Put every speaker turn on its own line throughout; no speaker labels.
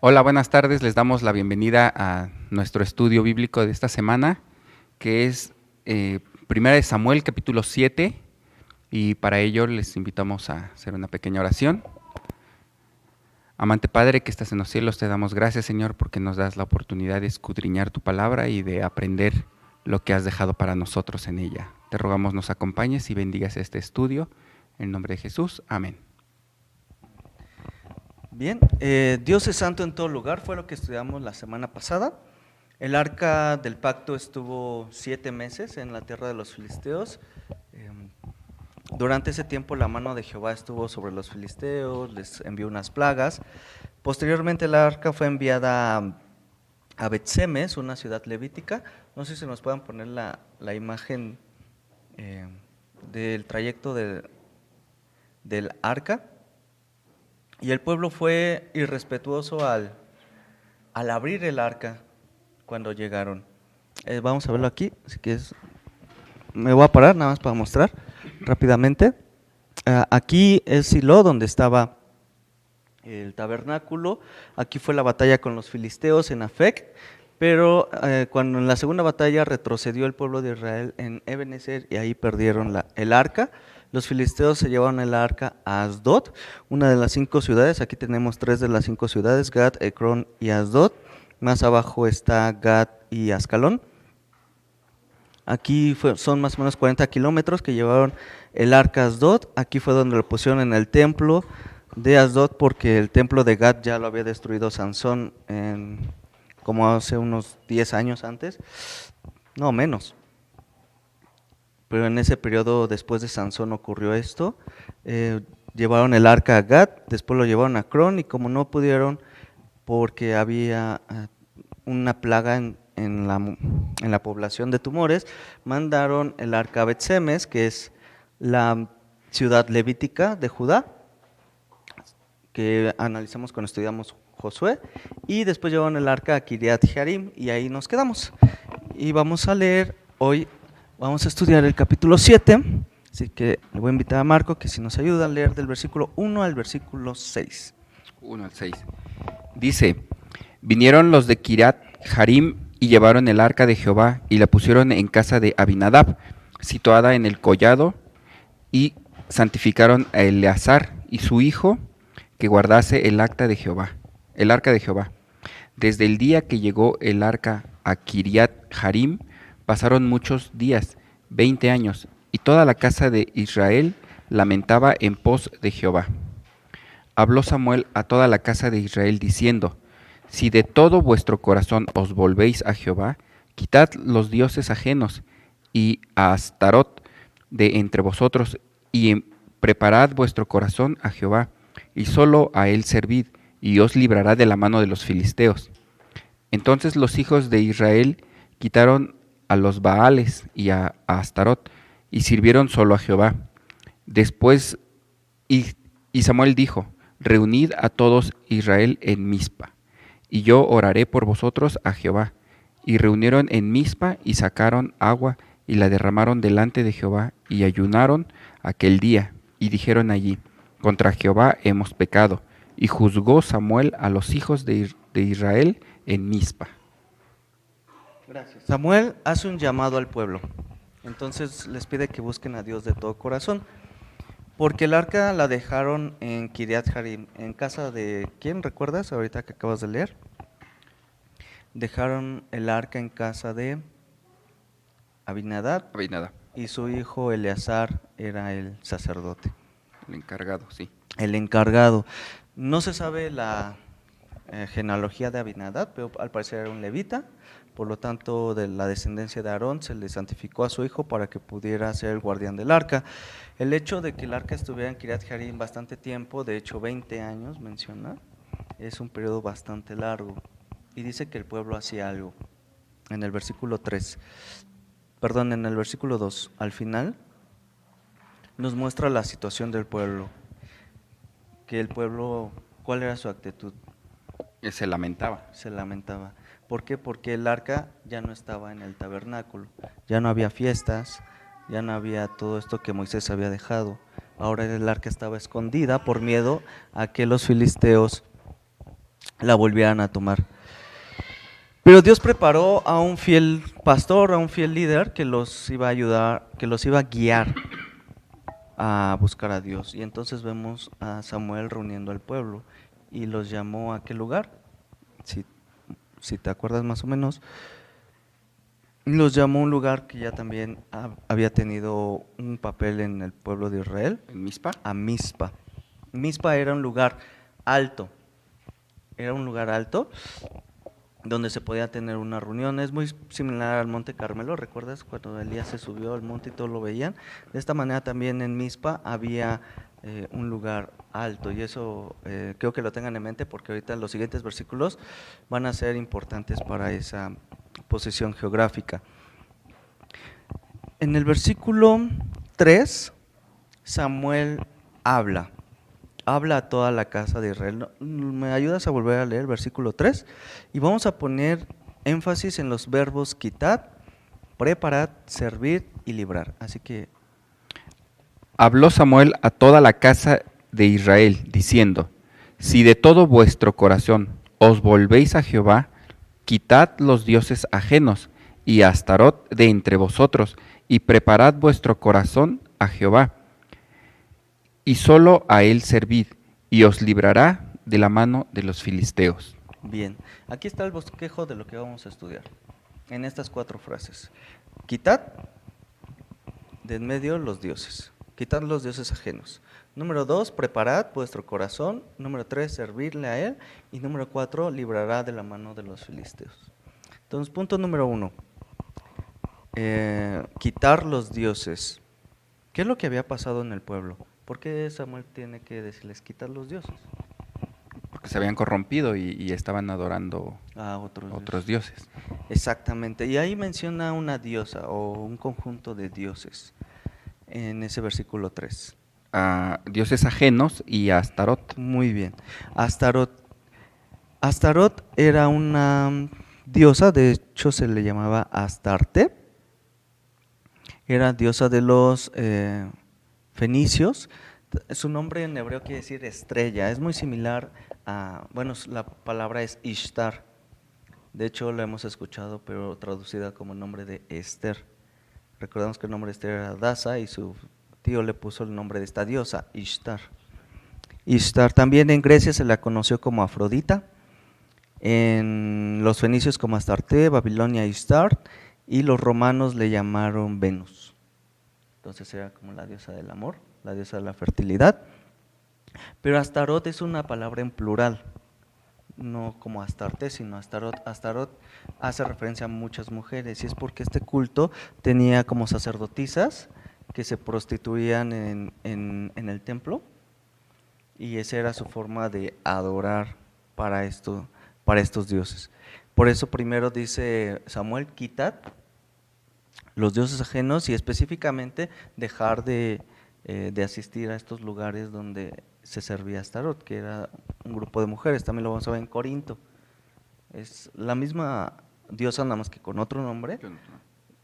Hola, buenas tardes. Les damos la bienvenida a nuestro estudio bíblico de esta semana, que es Primera de Samuel, capítulo 7, y para ello les invitamos a hacer una pequeña oración. Amante Padre que estás en los cielos, te damos gracias, Señor, porque nos das la oportunidad de escudriñar tu palabra y de aprender lo que has dejado para nosotros en ella. Te rogamos nos acompañes y bendigas este estudio. En nombre de Jesús, amén.
Bien, Dios es santo en todo lugar, fue lo que estudiamos la semana pasada. El arca del pacto estuvo 7 meses en la tierra de los filisteos. Durante ese tiempo la mano de Jehová estuvo sobre los filisteos, les envió unas plagas. Posteriormente el arca fue enviada a Bet-Semes, una ciudad levítica. No sé si nos puedan poner la imagen del trayecto del arca. Y el pueblo fue irrespetuoso al abrir el arca cuando llegaron. Vamos a verlo aquí, así que me voy a parar nada más para mostrar rápidamente. Aquí es Silo, donde estaba el tabernáculo. Aquí fue la batalla con los filisteos en Afec, pero cuando en la segunda batalla retrocedió el pueblo de Israel en Ebenezer y ahí perdieron el arca. Los filisteos se llevaron el arca a Asdod, una de las 5 ciudades. Aquí tenemos 3 de las 5 ciudades, Gat, Ecrón y Asdod. Más abajo está Gat y Ascalón. Aquí son más o menos 40 kilómetros que llevaron el arca a Asdod. Aquí fue donde lo pusieron en el templo de Asdod, porque el templo de Gat ya lo había destruido Sansón como hace unos 10 años antes, no menos. Pero en ese periodo después de Sansón ocurrió esto. Llevaron el arca a Gat, después lo llevaron a Cron, y como no pudieron porque había una plaga en la población de tumores, mandaron el arca a Bet-Semes, que es la ciudad levítica de Judá, que analizamos cuando estudiamos Josué, y después llevaron el arca a Kiriat Jearim, y ahí nos quedamos. Y vamos a leer hoy, vamos a estudiar el capítulo 7, así que le voy a invitar a Marco que si nos ayuda a leer del versículo 1 al versículo 6.
1 al 6. Dice: Vinieron los de Kiriat Jearim y llevaron el arca de Jehová y la pusieron en casa de Abinadab, situada en el collado, y santificaron a Eleazar y su hijo que guardase el arca de Jehová. Desde el día que llegó el arca a Kiriat Jearim, pasaron muchos días, 20 años, y toda la casa de Israel lamentaba en pos de Jehová. Habló Samuel a toda la casa de Israel diciendo: Si de todo vuestro corazón os volvéis a Jehová, quitad los dioses ajenos y a Astarot de entre vosotros, y preparad vuestro corazón a Jehová, y solo a él servid, y os librará de la mano de los filisteos. Entonces los hijos de Israel quitaron a los Baales y a Astarot, y sirvieron solo a Jehová. Después, y Samuel dijo: Reunid a todos Israel en Mizpa, y yo oraré por vosotros a Jehová. Y reunieron en Mizpa y sacaron agua y la derramaron delante de Jehová, y ayunaron aquel día, y dijeron allí: Contra Jehová hemos pecado. Y juzgó Samuel a los hijos de Israel en Mizpa.
Gracias. Samuel hace un llamado al pueblo, entonces les pide que busquen a Dios de todo corazón, porque el arca la dejaron en Kiriat Jearim, en casa de, ¿quién recuerdas ahorita que acabas de leer? Dejaron el arca en casa de Abinadab, y su hijo Eleazar era el sacerdote.
El encargado, sí.
El encargado. No se sabe la genealogía de Abinadab, pero al parecer era un levita, por lo tanto de la descendencia de Aarón se le santificó a su hijo para que pudiera ser el guardián del arca. El hecho de que el arca estuviera en Kiriat Jearim bastante tiempo, de hecho 20 años menciona, es un periodo bastante largo, y dice que el pueblo hacía algo. En el versículo 2, al final, nos muestra la situación del pueblo, que el pueblo, ¿cuál era su actitud?
Se lamentaba.
Se lamentaba. ¿Por qué? Porque el arca ya no estaba en el tabernáculo, ya no había fiestas, ya no había todo esto que Moisés había dejado. Ahora el arca estaba escondida por miedo a que los filisteos la volvieran a tomar. Pero Dios preparó a un fiel pastor, a un fiel líder que los iba a ayudar, que los iba a guiar a buscar a Dios. Y entonces vemos a Samuel reuniendo al pueblo y los llamó a qué lugar, si, si te acuerdas más o menos, los llamó a un lugar que ya también había tenido un papel en el pueblo de Israel,
¿En Mizpa?
a Mizpa. Mizpa era un lugar alto, donde se podía tener una reunión. Es muy similar al Monte Carmelo, ¿recuerdas cuando Elías se subió al monte y todos lo veían? De esta manera también en Mizpa había un lugar alto, y eso creo que lo tengan en mente porque ahorita los siguientes versículos van a ser importantes para esa posición geográfica. En el versículo 3, Samuel habla a toda la casa de Israel. ¿Me ayudas a volver a leer el versículo 3? Y vamos a poner énfasis en los verbos quitad, preparad, servir y librar. Así que,
Habló Samuel a toda la casa de Israel, diciendo, si de todo vuestro corazón os volvéis a Jehová, quitad los dioses ajenos y a Astarot de entre vosotros, y preparad vuestro corazón a Jehová, y solo a él servid, y os librará de la mano de los filisteos.
bien, aquí está el bosquejo de lo que vamos a estudiar, en estas 4 frases. Quitad de en medio los dioses, quitad los dioses ajenos. Número 2, preparad vuestro corazón. Número 3, servirle a él. Y número 4, librará de la mano de los filisteos. Entonces, punto número 1, quitar los dioses. ¿Qué es lo que había pasado en el pueblo? ¿Por qué Samuel tiene que decirles quitar los dioses?
Porque se habían corrompido y estaban adorando
A otros
otros dioses.
Exactamente, y ahí menciona una diosa o un conjunto de dioses en ese versículo 3.
A dioses ajenos y a Astarot.
Muy bien. Astarot. Astarot era una diosa, de hecho se le llamaba Astarte. Era diosa de los fenicios. Su nombre en hebreo quiere decir estrella. Es muy similar a, bueno, la palabra es Ishtar. De hecho, lo hemos escuchado, pero traducida como el nombre de Esther. Recordamos que el nombre de Esther era Dasa y su tío le puso el nombre de esta diosa, Ishtar. Ishtar también en Grecia se la conoció como Afrodita, en los fenicios como Astarte, Babilonia Ishtar, y los romanos le llamaron Venus. Entonces era como la diosa del amor, la diosa de la fertilidad. Pero Astarot es una palabra en plural, no como Astarte, sino Astarot. Astarot hace referencia a muchas mujeres, y es porque este culto tenía como sacerdotisas que se prostituían en el templo, y esa era su forma de adorar para estos dioses. Por eso primero dice Samuel, quitad los dioses ajenos y específicamente dejar de asistir a estos lugares donde se servía a Astarot, que era un grupo de mujeres. También lo vamos a ver en Corinto. Es la misma diosa, nada más que con otro nombre,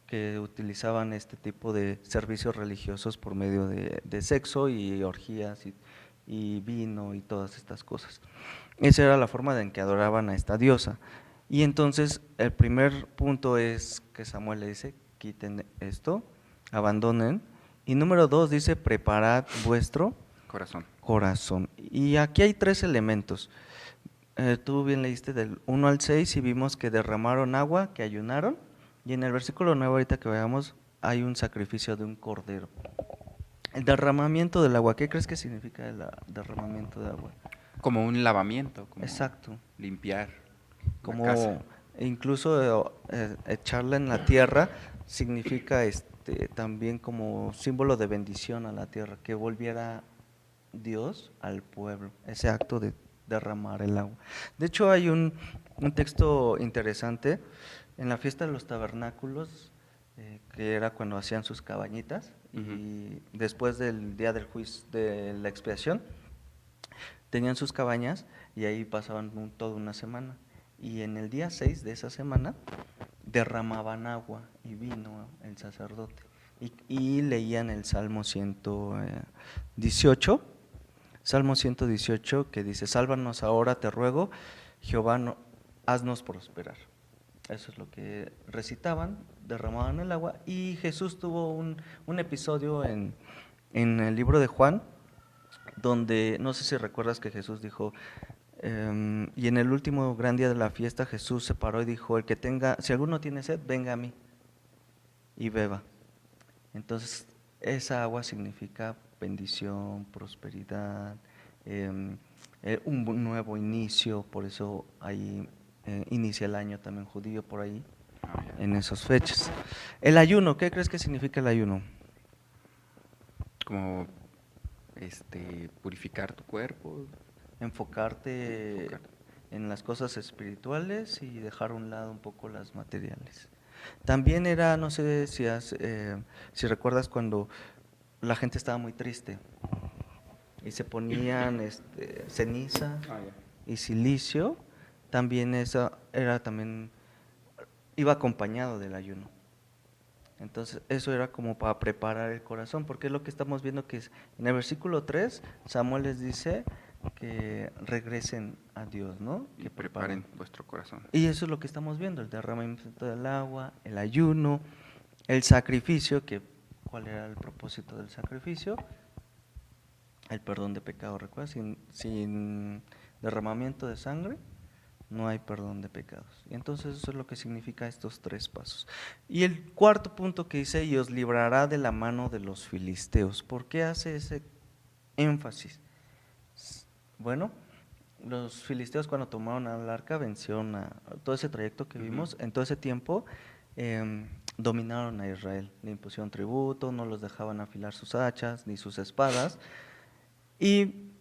que utilizaban este tipo de servicios religiosos por medio de sexo y orgías y vino y todas estas cosas. Esa era la forma en que adoraban a esta diosa. Y entonces el primer punto es que Samuel le dice, quiten esto, abandonen. Y número 2 dice, preparad vuestro corazón. Y aquí hay 3 elementos. Tú bien leíste del 1 al 6 y vimos que derramaron agua, que ayunaron. Y en el versículo 9 ahorita que veamos hay un sacrificio de un cordero. El derramamiento del agua, ¿qué crees que significa el derramamiento de agua?
Como un lavamiento, como
Exacto.
limpiar
Como
la casa.
incluso echarla en la tierra significa también como símbolo de bendición a la tierra, que volviera Dios al pueblo, ese acto de derramar el agua. De hecho hay un texto interesante en la fiesta de los tabernáculos, que era cuando hacían sus cabañitas, y después del día del juicio, de la expiación, tenían sus cabañas y ahí pasaban toda una semana. Y en el día 6 de esa semana derramaban agua y vino el sacerdote y leían el Salmo 118, Salmo 118, que dice, sálvanos ahora, te ruego, Jehová, haznos prosperar. Eso es lo que recitaban, derramaban el agua, y Jesús tuvo un episodio en el libro de Juan, donde, no sé si recuerdas que Jesús dijo, y en el último gran día de la fiesta Jesús se paró y dijo, si alguno tiene sed, venga a mí y beba. Entonces, esa agua significa bendición, prosperidad, un nuevo inicio, por eso ahí inicia el año también judío por ahí, en esas fechas. El ayuno, ¿qué crees que significa el ayuno?
Como purificar tu cuerpo.
Enfocarte en las cosas espirituales y dejar a un lado un poco las materiales. También era, no sé si recuerdas cuando la gente estaba muy triste y se ponían ceniza y silicio, también iba acompañado del ayuno. Entonces eso era como para preparar el corazón, porque es lo que estamos viendo que en el versículo 3 Samuel les dice que regresen a Dios, ¿no?
Que preparen vuestro corazón.
Y eso es lo que estamos viendo, el derramamiento del agua, el ayuno, el sacrificio, ¿cuál era el propósito del sacrificio? El perdón de pecado, ¿recuerdas? Sin derramamiento de sangre no hay perdón de pecados. Y entonces eso es lo que significa estos 3 pasos. Y el cuarto punto que dice, y os librará de la mano de los filisteos. ¿Por qué hace ese énfasis? Bueno, los filisteos cuando tomaron al arca vencieron todo ese trayecto que vimos, en todo ese tiempo dominaron a Israel, le impusieron tributo, no los dejaban afilar sus hachas ni sus espadas, y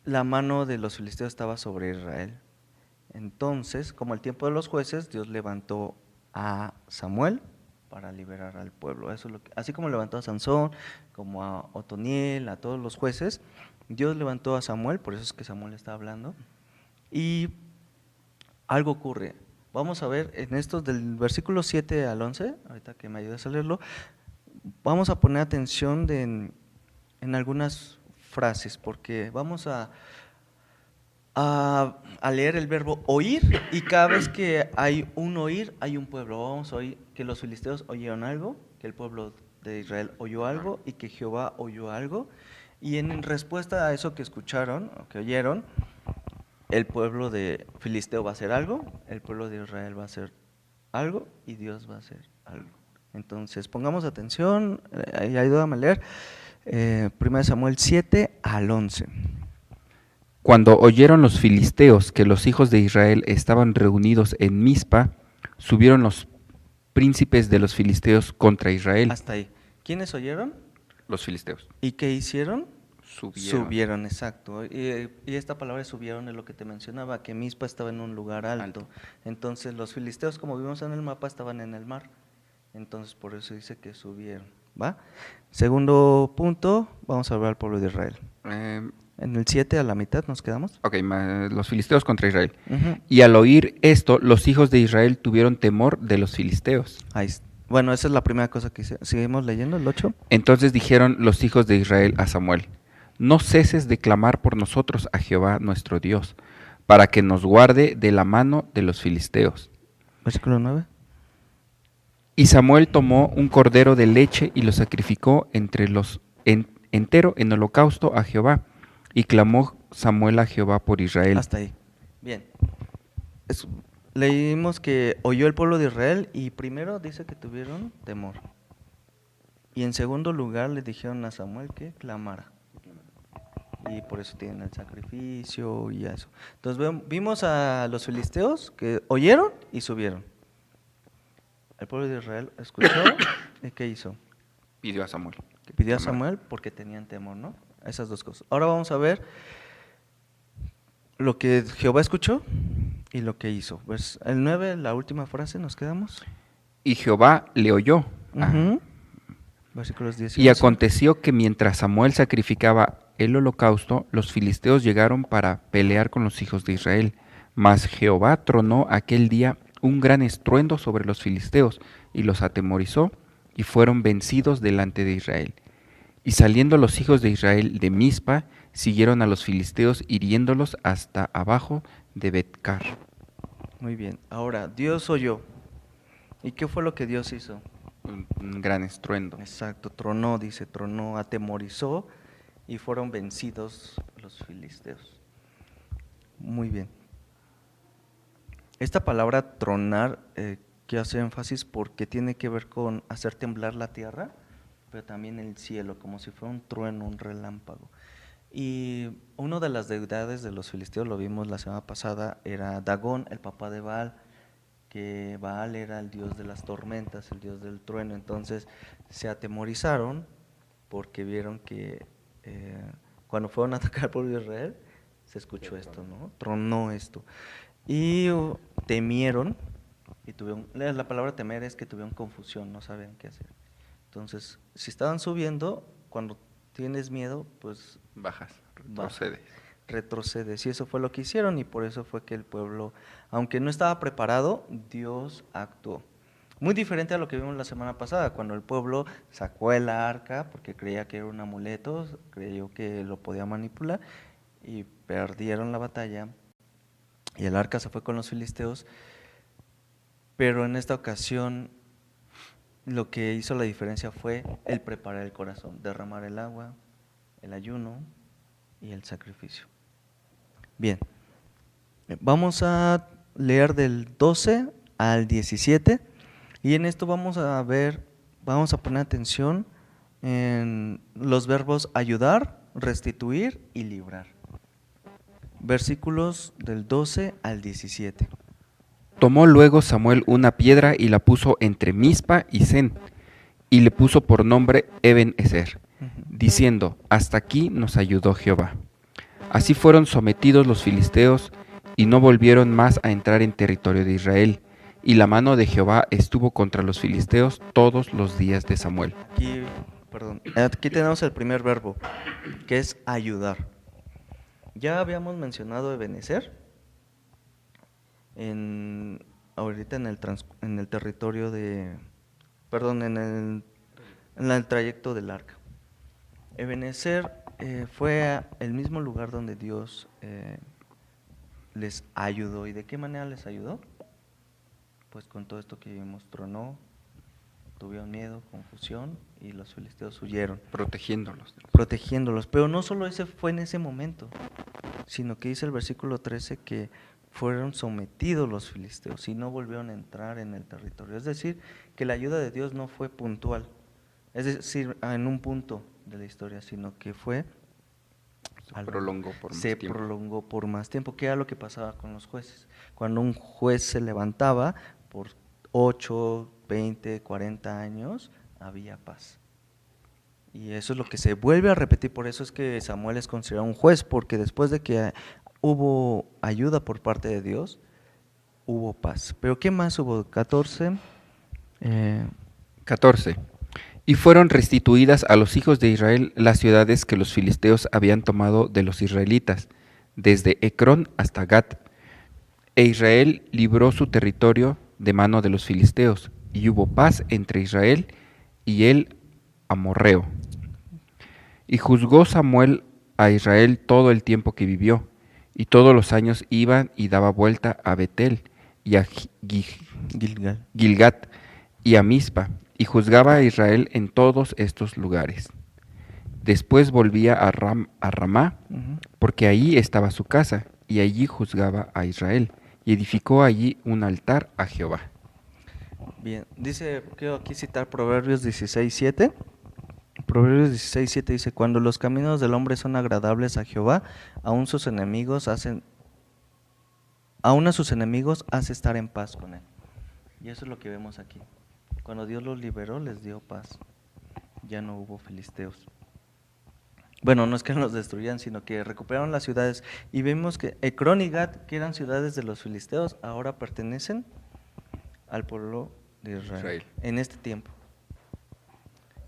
la mano de los filisteos estaba sobre Israel. Entonces, como el tiempo de los jueces, Dios levantó a Samuel para liberar al pueblo. Eso es así como levantó a Sansón, como a Otoniel, a todos los jueces, Dios levantó a Samuel, por eso es que Samuel está hablando, y algo ocurre. Vamos a ver en estos del versículo 7 al 11, ahorita que me ayudes a leerlo, vamos a poner atención en algunas frases, porque vamos a leer el verbo oír, y cada vez que hay un oír, hay un pueblo. Vamos a oír que los filisteos oyeron algo, que el pueblo de Israel oyó algo y que Jehová oyó algo. Y en respuesta a eso que escucharon o que oyeron, el pueblo de Filisteo va a hacer algo, el pueblo de Israel va a hacer algo y Dios va a hacer algo. Entonces, pongamos atención y ayúdame a leer 1 Samuel 7 al 11.
Cuando oyeron los filisteos que los hijos de Israel estaban reunidos en Mizpa, subieron los príncipes de los filisteos contra Israel.
Hasta ahí. ¿Quiénes oyeron?
Los filisteos.
¿Y qué hicieron?
Subieron,
exacto. Y esta palabra subieron es lo que te mencionaba, que Mizpa estaba en un lugar alto. Entonces los filisteos, como vimos en el mapa, estaban en el mar. Entonces por eso dice que subieron. ¿Va? Segundo punto, vamos a hablar al pueblo de Israel. En el 7 a la mitad nos quedamos.
Ok, los filisteos contra Israel. Y al oír esto, los hijos de Israel tuvieron temor de los filisteos.
Ahí está. Bueno, esa es la primera cosa que hice. ¿Seguimos leyendo el 8?
Entonces dijeron los hijos de Israel a Samuel: no ceses de clamar por nosotros a Jehová nuestro Dios, para que nos guarde de la mano de los filisteos.
Versículo 9.
Y Samuel tomó un cordero de leche y lo sacrificó entero en holocausto a Jehová. Y clamó Samuel a Jehová por Israel.
Hasta ahí. Bien. Leímos que oyó el pueblo de Israel y primero dice que tuvieron temor. Y en segundo lugar le dijeron a Samuel que clamara. Y por eso tienen el sacrificio y eso. Entonces vimos a los filisteos que oyeron y subieron. El pueblo de Israel escuchó y ¿qué hizo?
Pidió a Samuel.
Pidió a Samuel porque tenían temor, ¿no? Esas dos cosas. Ahora vamos a ver lo que Jehová escuchó y lo que hizo. Pues el 9, la última frase, nos quedamos.
Y Jehová le oyó.
Versículos 10 y
Y
11.
aconteció que mientras Samuel sacrificaba el holocausto, los filisteos llegaron para pelear con los hijos de Israel. Mas Jehová tronó aquel día un gran estruendo sobre los filisteos y los atemorizó, y fueron vencidos delante de Israel. Y saliendo los hijos de Israel de Mizpa, siguieron a los filisteos hiriéndolos hasta abajo de Betcar.
Muy bien. Ahora, Dios oyó. ¿Y qué fue lo que Dios hizo?
Un gran estruendo.
Exacto, tronó, dice, tronó, atemorizó y fueron vencidos los filisteos. Muy bien. Esta palabra tronar, quiero hacer énfasis porque tiene que ver con hacer temblar la tierra, pero también el cielo, como si fuera un trueno, un relámpago. Y una de las deidades de los filisteos, lo vimos la semana pasada, era Dagón, el papá de Baal, que Baal era el dios de las tormentas, el dios del trueno. Entonces se atemorizaron porque vieron que cuando fueron a atacar por Israel, se escuchó esto, ¿no? Tronó esto. Y temieron, y tuvieron, la palabra temer es que tuvieron confusión, no sabían qué hacer. Entonces, si estaban subiendo, cuando tienes miedo, pues
Bajas,
baja,
retrocedes.
retrocedes. Y eso fue lo que hicieron, y por eso fue que el pueblo, aunque no estaba preparado, Dios actuó. Muy diferente a lo que vimos la semana pasada, cuando el pueblo sacó el arca porque creía que era un amuleto, creyó que lo podía manipular y perdieron la batalla y el arca se fue con los filisteos, pero en esta ocasión lo que hizo la diferencia fue el preparar el corazón, derramar el agua, el ayuno y el sacrificio. Bien, vamos a leer del 12 al 17 y en esto vamos a ver, vamos a poner atención en los verbos ayudar, restituir y librar. Versículos del 12 al 17.
Tomó luego Samuel una piedra y la puso entre Mizpa y Sen, y le puso por nombre Eben-Ezer, diciendo, hasta aquí nos ayudó Jehová. Así fueron sometidos los filisteos, y no volvieron más a entrar en territorio de Israel, y la mano de Jehová estuvo contra los filisteos todos los días de Samuel.
Aquí tenemos el primer verbo, que es ayudar. Ya habíamos mencionado Ebenezer ahorita en el territorio de, perdón, en el trayecto del arca. Ebenezer fue el mismo lugar donde Dios les ayudó. ¿Y de qué manera les ayudó? Pues con todo esto que vimos, tronó, tuvieron miedo, confusión y los filisteos huyeron. Protegiéndolos. Pero no solo ese fue en ese momento, sino que dice el versículo 13 que fueron sometidos los filisteos y no volvieron a entrar en el territorio. Es decir, que la ayuda de Dios no fue puntual, es decir, en un punto de la historia, sino que se prolongó por más tiempo, que era lo que pasaba con los jueces. Cuando un juez se levantaba por 8, 20, 40 años, había paz. Y eso es lo que se vuelve a repetir, por eso es que Samuel es considerado un juez, porque después de que hubo ayuda por parte de Dios, hubo paz. Pero ¿qué más hubo? 14.
14. Y fueron restituidas a los hijos de Israel las ciudades que los filisteos habían tomado de los israelitas, desde Ecrón hasta Gat. E Israel libró su territorio de mano de los filisteos, y hubo paz entre Israel y el amorreo. Y juzgó Samuel a Israel todo el tiempo que vivió, y todos los años iban y daba vuelta a Betel y a Gilgat y a Mizpa, y juzgaba a Israel en todos estos lugares. Después volvía a Ramá, porque allí estaba su casa, y allí juzgaba a Israel, y edificó allí un altar a Jehová.
Bien, quiero aquí citar Proverbios 16:7. Proverbios 16:7 dice, cuando los caminos del hombre son agradables a Jehová, aún a sus enemigos hace estar en paz con él. Y eso es lo que vemos aquí. Cuando Dios los liberó, les dio paz. Ya no hubo filisteos. Bueno, no es que los destruyeran, sino que recuperaron las ciudades. Y vemos que Ecrón y Gat, que eran ciudades de los filisteos, ahora pertenecen al pueblo de Israel. En este tiempo.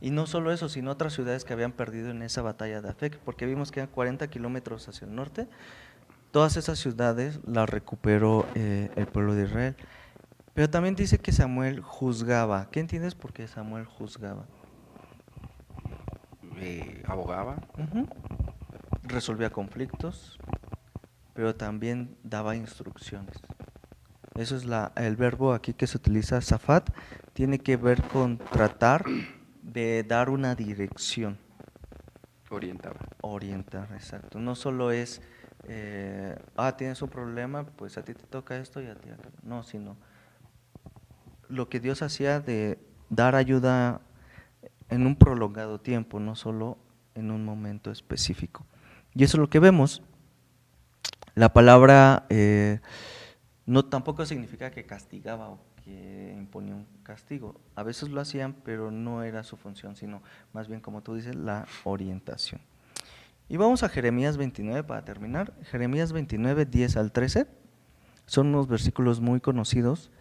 Y no solo eso, sino otras ciudades que habían perdido en esa batalla de Afec, porque vimos que eran 40 kilómetros hacia el norte. Todas esas ciudades las recuperó el pueblo de Israel. Pero también dice que Samuel juzgaba. ¿Qué entiendes por qué Samuel juzgaba?
Abogaba.
Resolvía conflictos. pero también daba instrucciones. Eso es el verbo aquí que se utiliza, zafat, tiene que ver con tratar de dar una dirección.
Orientaba.
Orientar, exacto. No solo es, tienes un problema, pues a ti te toca esto y a ti aquello. No, sino lo que Dios hacía de dar ayuda en un prolongado tiempo, no solo en un momento específico. Y eso es lo que vemos. La palabra no tampoco significa que castigaba o que imponía un castigo. A veces lo hacían, pero no era su función, sino más bien, como tú dices, la orientación. Y vamos a Jeremías 29 para terminar. Jeremías 29, 10 al 13. Son unos versículos muy conocidos.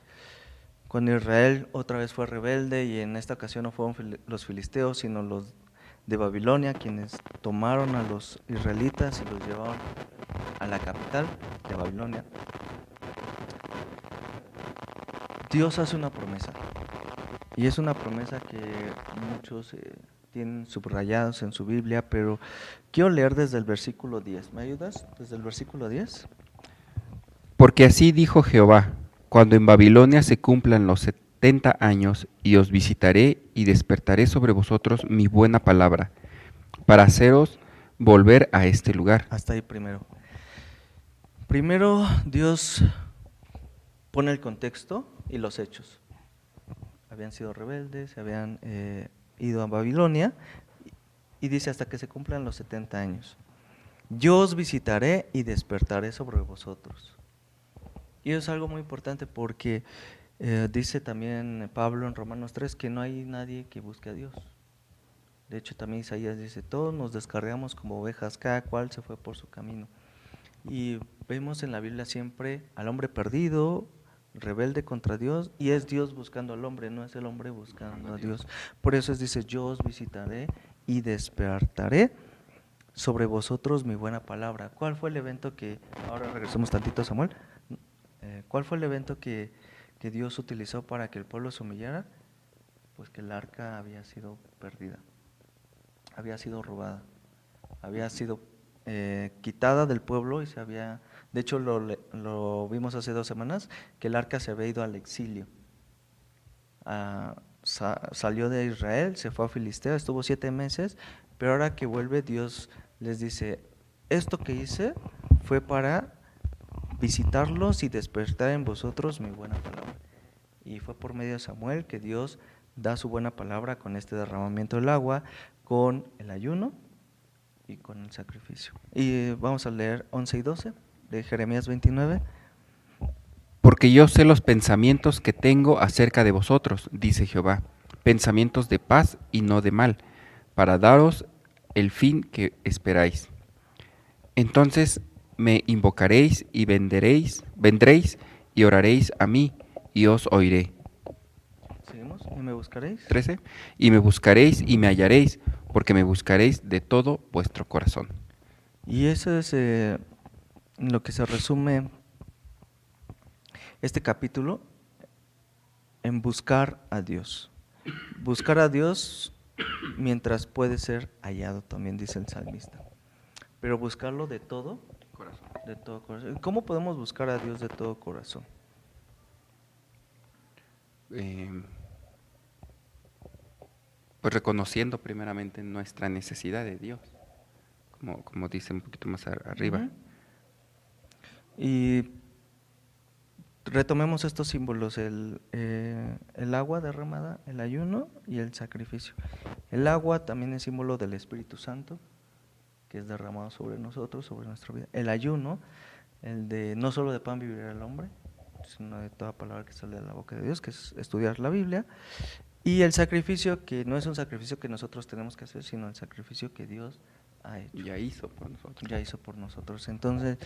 Cuando Israel otra vez fue rebelde, y en esta ocasión no fueron los filisteos, sino los de Babilonia, quienes tomaron a los israelitas y los llevaron a la capital de Babilonia. Dios hace una promesa, y es una promesa que muchos tienen subrayados en su Biblia, pero quiero leer desde el versículo 10. ¿Me ayudas? Desde el versículo 10.
Porque así dijo Jehová, cuando en Babilonia se cumplan los 70 años, y os visitaré y despertaré sobre vosotros mi buena palabra, para haceros volver a este lugar.
Hasta ahí primero. Primero Dios pone el contexto y los hechos. Habían sido rebeldes, se habían ido a Babilonia, y dice hasta que se cumplan los 70 años. Yo os visitaré y despertaré sobre vosotros. Y eso es algo muy importante porque dice también Pablo en Romanos 3 que no hay nadie que busque a Dios. De hecho también Isaías dice, todos nos descargamos como ovejas, cada cual se fue por su camino. Y vemos en la Biblia siempre al hombre perdido, rebelde contra Dios, y es Dios buscando al hombre, no es el hombre buscando a Dios. Por eso dice, yo os visitaré y despertaré sobre vosotros mi buena palabra. ¿Cuál fue el evento que, ahora regresemos tantito a Samuel, cuál fue el evento que Dios utilizó para que el pueblo se humillara? Pues que el arca había sido perdida, había sido robada, había sido quitada del pueblo y se había, de hecho lo vimos hace 2 semanas, que el arca se había ido al exilio. Salió de Israel, se fue a Filistea, estuvo 7 meses, pero ahora que vuelve Dios les dice, esto que hice fue para visitarlos y despertar en vosotros mi buena palabra. Y fue por medio de Samuel que Dios da su buena palabra con este derramamiento del agua, con el ayuno y con el sacrificio. Y vamos a leer 11 y 12 de Jeremías 29.
Porque yo sé los pensamientos que tengo acerca de vosotros, dice Jehová, pensamientos de paz y no de mal, para daros el fin que esperáis. Entonces me invocaréis y vendréis y oraréis a mí y os oiré.
¿Seguimos? ¿Y me buscaréis?
13. Y me buscaréis y me hallaréis, porque me buscaréis de todo vuestro corazón.
Y eso es lo que se resume este capítulo, en buscar a Dios. Buscar a Dios mientras puede ser hallado, también dice el salmista. Pero buscarlo de todo
Corazón.
de todo corazón. ¿Cómo podemos buscar a Dios de todo corazón?
Pues reconociendo primeramente nuestra necesidad de Dios, como dice un poquito más arriba.
Uh-huh. Y retomemos estos símbolos, el agua derramada, el ayuno y el sacrificio. El agua también es símbolo del Espíritu Santo, que es derramado sobre nosotros, sobre nuestra vida. El ayuno, el de no solo de pan vivirá el hombre, sino de toda palabra que sale de la boca de Dios, que es estudiar la Biblia. Y el sacrificio, que no es un sacrificio que nosotros tenemos que hacer, sino el sacrificio que Dios ha hecho.
Ya hizo por nosotros.
Ya hizo por nosotros. Entonces,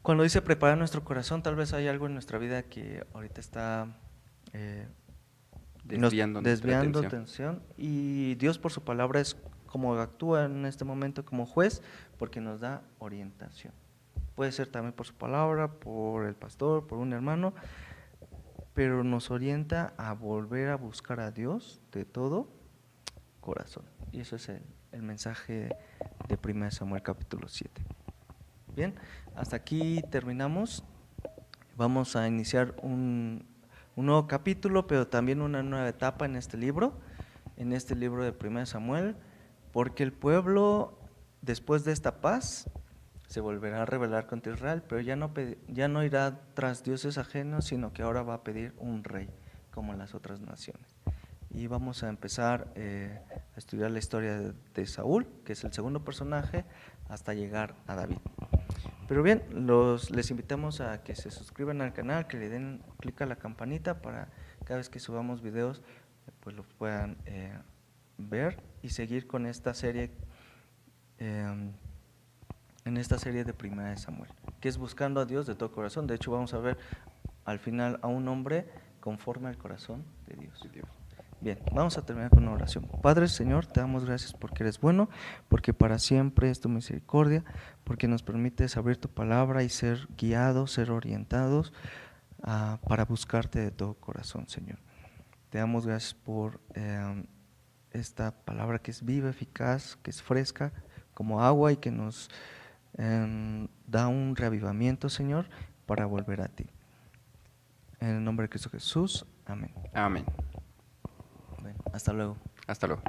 cuando dice preparar nuestro corazón, tal vez hay algo en nuestra vida que ahorita está desviando atención, y Dios por su palabra es como actúa en este momento como juez, porque nos da orientación. Puede ser también por su palabra, por el pastor, por un hermano, pero nos orienta a volver a buscar a Dios de todo corazón. Y eso es el mensaje de 1 Samuel capítulo 7. Bien, hasta aquí terminamos. Vamos a iniciar un nuevo capítulo, pero también una nueva etapa en este libro de 1 Samuel, porque el pueblo, después de esta paz, se volverá a rebelar contra Israel, pero ya no irá tras dioses ajenos, sino que ahora va a pedir un rey, como las otras naciones. Y vamos a empezar a estudiar la historia de Saúl, que es el segundo personaje, hasta llegar a David. Pero bien, les invitamos a que se suscriban al canal, que le den clic a la campanita para cada vez que subamos videos, pues los puedan ver y seguir con esta serie, en esta serie de 1 Samuel, que es buscando a Dios de todo corazón. De hecho, vamos a ver al final a un hombre conforme al corazón de Dios. Bien, vamos a terminar con una oración. Padre, Señor, te damos gracias porque eres bueno, porque para siempre es tu misericordia, porque nos permites abrir tu palabra y ser guiados, ser orientados para buscarte de todo corazón, Señor. Te damos gracias por esta palabra que es viva, eficaz, que es fresca como agua y que nos da un reavivamiento, Señor, para volver a ti. En el nombre de Cristo Jesús, amén.
Amén.
Bueno, hasta luego.
Hasta luego.